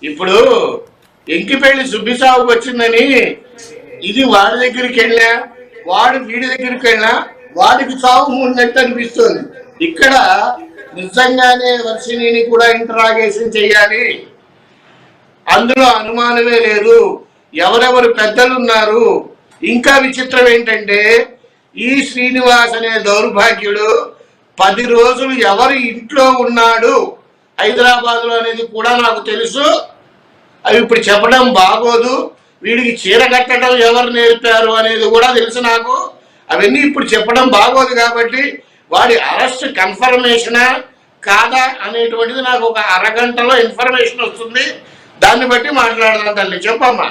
ఇప్పుడు ఎంకిపల్లి సుబ్బిసాగుకు వచ్చిందని ఇది వాడి దగ్గరికి వెళ్ళినా వాడు వీడి దగ్గరికి వెళ్ళినా వాడికి సాగు ఉన్నట్టు అనిపిస్తుంది. ఇక్కడ నిజంగానే వర్షిణిని కూడా ఇంటరాగేషన్ చేయాలి, అందులో అనుమానమే లేదు. ఎవరెవరు పెద్దలు ఉన్నారు. ఇంకా విచిత్రం ఏంటంటే ఈ శ్రీనివాస్ అనే దౌర్భాగ్యుడు 10 రోజులు ఎవరి ఇంట్లో ఉన్నాడు హైదరాబాద్ లో అనేది కూడా నాకు తెలుసు. అవి ఇప్పుడు చెప్పడం బాగోదు. వీడికి చీర కట్టడం ఎవరు నేర్పారు అనేది కూడా తెలుసు నాకు. అవన్నీ ఇప్పుడు చెప్పడం బాగోదు. కాబట్టి వాడి అరెస్ట్ కన్ఫర్మేషనా కాదా అనేటువంటిది నాకు ఒక అరగంటలో ఇన్ఫర్మేషన్ వస్తుంది. దాన్ని బట్టి మాట్లాడదాం తల్లి. చెప్పమ్మా.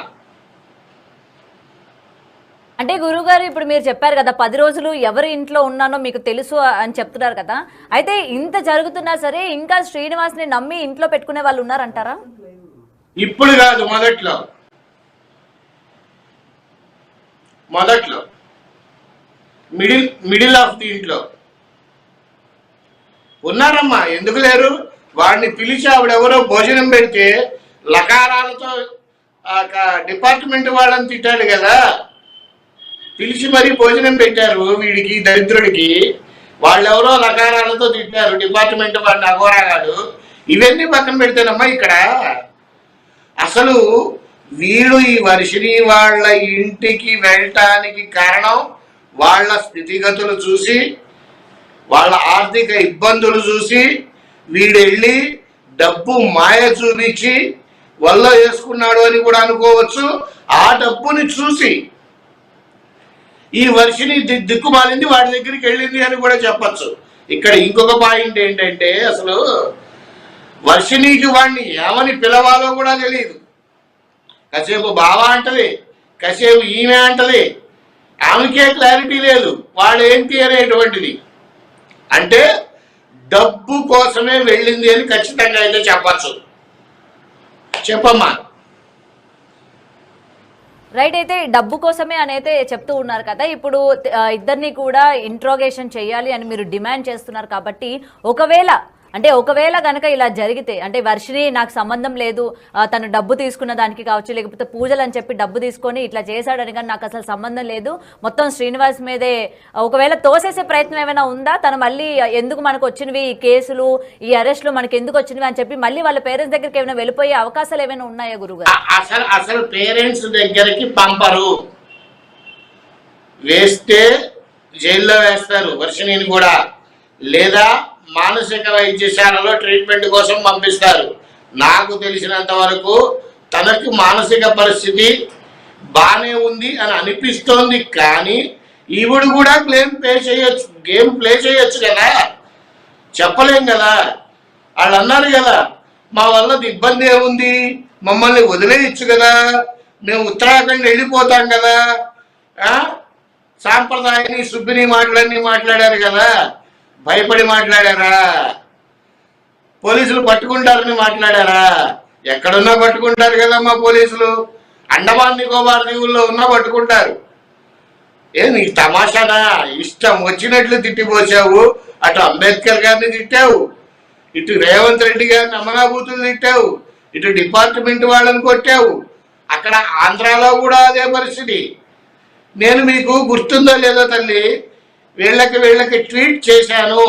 అంటే గురువుగారు ఇప్పుడు మీరు చెప్పారు కదా 10 రోజులు ఎవరి ఇంట్లో ఉన్నానో మీకు తెలుసు అని చెప్తున్నారు కదా, అయితే ఇంత జరుగుతున్నా సరే ఇంకా శ్రీనివాస్ని నమ్మి ఇంట్లో పెట్టుకునే వాళ్ళు ఉన్నారంటారా? ఇప్పుడు కాదు, మొదట్లో మిడిల్ ఆఫ్ ది ఇంట్లో ఉన్నారమ్మా. ఎందుకు లేరు? వాడిని పిలిచి ఆవిడెవరో భోజనం పెడితే లకారాలతో డిపార్ట్మెంట్ వాళ్ళని తిట్టాడు కదా, పిలిచి మరీ భోజనం పెట్టారు వీడికి దరిద్రుడికి. వాళ్ళెవరో లకారాలతో తిట్టారు డిపార్ట్మెంట్ వాడిని, అఘోరాగాడు. ఇవన్నీ పక్కన పెడితేనమ్మా ఇక్కడ అసలు వీడు ఈ వర్షిణి వాళ్ళ ఇంటికి వెళ్ళటానికి కారణం వాళ్ళ స్థితిగతులు చూసి, వాళ్ళ ఆర్థిక ఇబ్బందులు చూసి వీడు వెళ్ళి డబ్బు మాయ చూపించి వల్ల వేసుకున్నాడు అని కూడా అనుకోవచ్చు. ఆ డబ్బుని చూసి ఈ వర్షిని దిక్కుమాలింది వాడి దగ్గరికి వెళ్ళింది అని కూడా చెప్పచ్చు. ఇక్కడ ఇంకొక పాయింట్ ఏంటంటే అసలు వర్షినికి వాడిని ఏమని పిలవాలో కూడా తెలియదు. కాసేపు బావా అంటది, కాసేపు ఈమె అంటది. ఆమెకే క్లారిటీ లేదు వాడేంటి అనేటువంటిది. అంటే డబ్బు కోసమే వెళ్ళింది అని ఖచ్చితంగా అయితే చెప్పచ్చు. చెప్పమ్మా. రైట్. అయితే డబ్బు కోసమే అని అయితే చెప్తూ ఉన్నారు కదా, ఇప్పుడు ఇద్దరిని కూడా ఇంట్రోగేషన్ చేయాలి అని మీరు డిమాండ్ చేస్తున్నారు కాబట్టి ఒకవేళ కనుక ఇలా జరిగితే, అంటే వర్షిని నాకు సంబంధం లేదు, తను డబ్బు తీసుకున్న దానికి కావచ్చు, లేకపోతే పూజలు అని చెప్పి డబ్బు తీసుకొని ఇట్లా చేశాడని కానీ నాకు అసలు సంబంధం లేదు, మొత్తం శ్రీనివాస్ మీదే ఒకవేళ తోసేసే ప్రయత్నం ఏమైనా ఉందా? తను మళ్ళీ ఎందుకు మనకు వచ్చినవి ఈ కేసులు, ఈ అరెస్టులు మనకి ఎందుకు వచ్చినవి అని చెప్పి మళ్ళీ వాళ్ళ పేరెంట్స్ దగ్గరికి ఏమైనా వెళ్ళిపోయే అవకాశాలు ఏమైనా ఉన్నాయా గురుగారు? అసలు పేరెంట్స్ దగ్గరికి పంపరు, వేస్తే జైల్లో వేస్తారు వర్షిణిని కూడా, లేదా మానసిక వైద్యశాలలో ట్రీట్మెంట్ కోసం పంపిస్తారు. నాకు తెలిసినంత వరకు తనకు మానసిక పరిస్థితి బాగానే ఉంది అని అనిపిస్తోంది. కానీ ఈవిడు కూడా గేమ్ ప్లే చేయొచ్చు కదా, చెప్పలేం కదా. వాళ్ళు అన్నారు కదా, మా వల్ల ఇబ్బంది ఏముంది, మమ్మల్ని వదిలేయచ్చు కదా, మేము ఉత్తరాఖండ్ వెళ్ళిపోతాం కదా, సాంప్రదాయాన్ని సుబ్బిని మాటలన్నీ మాట్లాడారు కదా. భయపడి మాట్లాడారా? పోలీసులు పట్టుకుంటారని మాట్లాడారా? ఎక్కడున్నా పట్టుకుంటారు కదమ్మా పోలీసులు. అండమాన్ నికోబార్ దీవుల్లో ఉన్నా పట్టుకుంటారు. నీకు తమాషానా? ఇష్టం వచ్చినట్లు తిట్టిపోసావు. అటు అంబేద్కర్ గారిని తిట్టావు, ఇటు రేవంత్ రెడ్డి గారిని అమనాభూతులు తిట్టావు, ఇటు డిపార్ట్మెంట్ వాళ్ళని కొట్టావు. అక్కడ ఆంధ్రాలో కూడా అదే పరిస్థితి. నేను మీకు గుర్తుందో లేదో తల్లి, వీళ్ళకి ట్వీట్ చేశాను,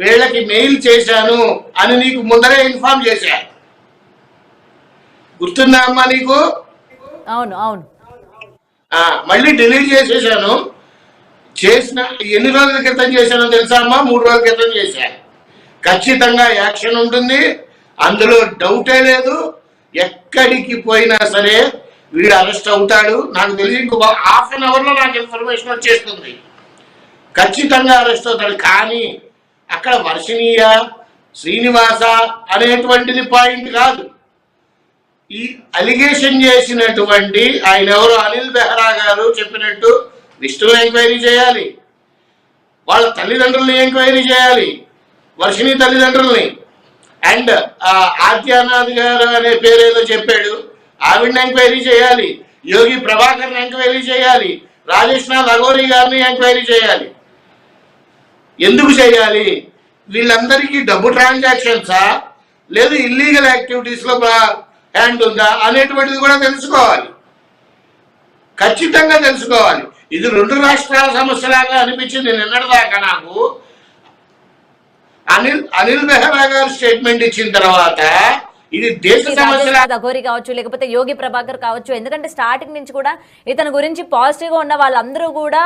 వీళ్ళకి మెయిల్ చేశాను అని నీకు ముందరే ఇన్ఫార్మ్ చేశాను. గుర్తుందా అమ్మా నీకు? అవును అవును. మళ్ళీ డిలీట్ చేసేసాను. చేసిన ఎన్ని రోజుల క్రితం చేశానో తెలుసా అమ్మా? 3 రోజుల క్రితం చేశాను. ఖచ్చితంగా యాక్షన్ ఉంటుంది, అందులో డౌటే లేదు. ఎక్కడికి పోయినా సరే వీడు అరెస్ట్ అవుతాడు. నాకు తెలిసి ఇంకో హాఫ్ అన్ అవర్లో నాకు ఇన్ఫర్మేషన్ వచ్చేస్తుంది. ఖచ్చితంగా అరెస్ట్ అవుతాడు. కానీ అక్కడ వర్షిణీయ శ్రీనివాస అనేటువంటిది పాయింట్ కాదు. ఈ అలిగేషన్ చేసినటువంటి ఆయన ఎవరు, అనిల్ బెహ్రా గారు చెప్పినట్టు విష్ణుని ఎంక్వైరీ చేయాలి, వాళ్ళ తల్లిదండ్రుల్ని ఎంక్వైరీ చేయాలి, వర్షిణి తల్లిదండ్రుల్ని. అండ్ ఆద్యానాథ్ గారు అనే పేరేదో చెప్పాడు, ఆవిడని ఎంక్వైరీ చేయాలి, యోగి ప్రభాకర్ని ఎంక్వైరీ చేయాలి, రాజేష్ నాథ్ అఘోరి గారిని ఎంక్వైరీ చేయాలి. ఎందుకు చేయాలి? వీళ్ళందరికీ డబ్బు ట్రాన్సాక్షన్సా, లేదు ఇల్లీగల్ యాక్టివిటీస్లో హ్యాండ్ ఉందా అనేటువంటిది కూడా తెలుసుకోవాలి, ఖచ్చితంగా తెలుసుకోవాలి. ఇది రెండు రాష్ట్రాల సమస్యలాగా అనిపించింది నిన్నటిదాకా నాకు. అనిల్ మెహ్రా గారు స్టేట్మెంట్ ఇచ్చిన తర్వాత ఇది దేశ సమస్య. అఘోరి కావచ్చు, లేకపోతే యోగి ప్రభాకర్ కావచ్చు, ఎందుకంటే స్టార్టింగ్ నుంచి కూడా ఇతని గురించి పాజిటివ్ గా ఉన్న వాళ్ళందరూ కూడా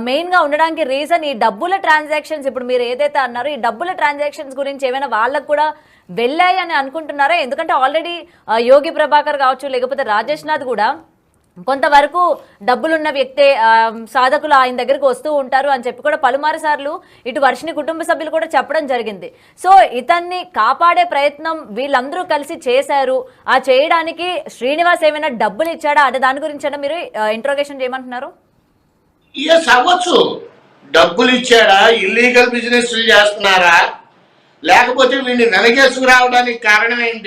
మెయిన్ గా ఉండడానికి రీజన్ ఈ డబ్బుల ట్రాన్సాక్షన్స్. ఇప్పుడు మీరు ఏదైతే అన్నారో ఈ డబ్బుల ట్రాన్సాక్షన్స్ గురించి ఏమైనా వాళ్ళకు కూడా వెళ్ళాయి అని అనుకుంటున్నారా? ఎందుకంటే ఆల్రెడీ యోగి ప్రభాకర్ కావచ్చు, లేకపోతే రాజేష్ నాథ్ కూడా కొంతవరకు డబ్బులున్న వ్యక్తే, సాధకులు ఆయన దగ్గరికి వస్తూ ఉంటారు అని చెప్పి కూడా పలుమారు సార్లు ఇటు వర్షిని కుటుంబ సభ్యులు కూడా చెప్పడం జరిగింది. సో ఇతన్ని కాపాడే ప్రయత్నం వీళ్ళందరూ కలిసి చేశారు. ఆ చేయడానికి శ్రీనివాస్ ఏమైనా డబ్బులు ఇచ్చాడా అంటే దాని గురించి మీరు ఇంట్రోగేషన్ చేయమంటున్నారు? ఎస్, అవ్వచ్చు. డబ్బులు ఇచ్చాడా, ఇల్లీగల్ బిజినెస్ చేస్తున్నారా, లేకపోతే వీడిని వెనకేసుకు రావడానికి కారణం ఏంటి?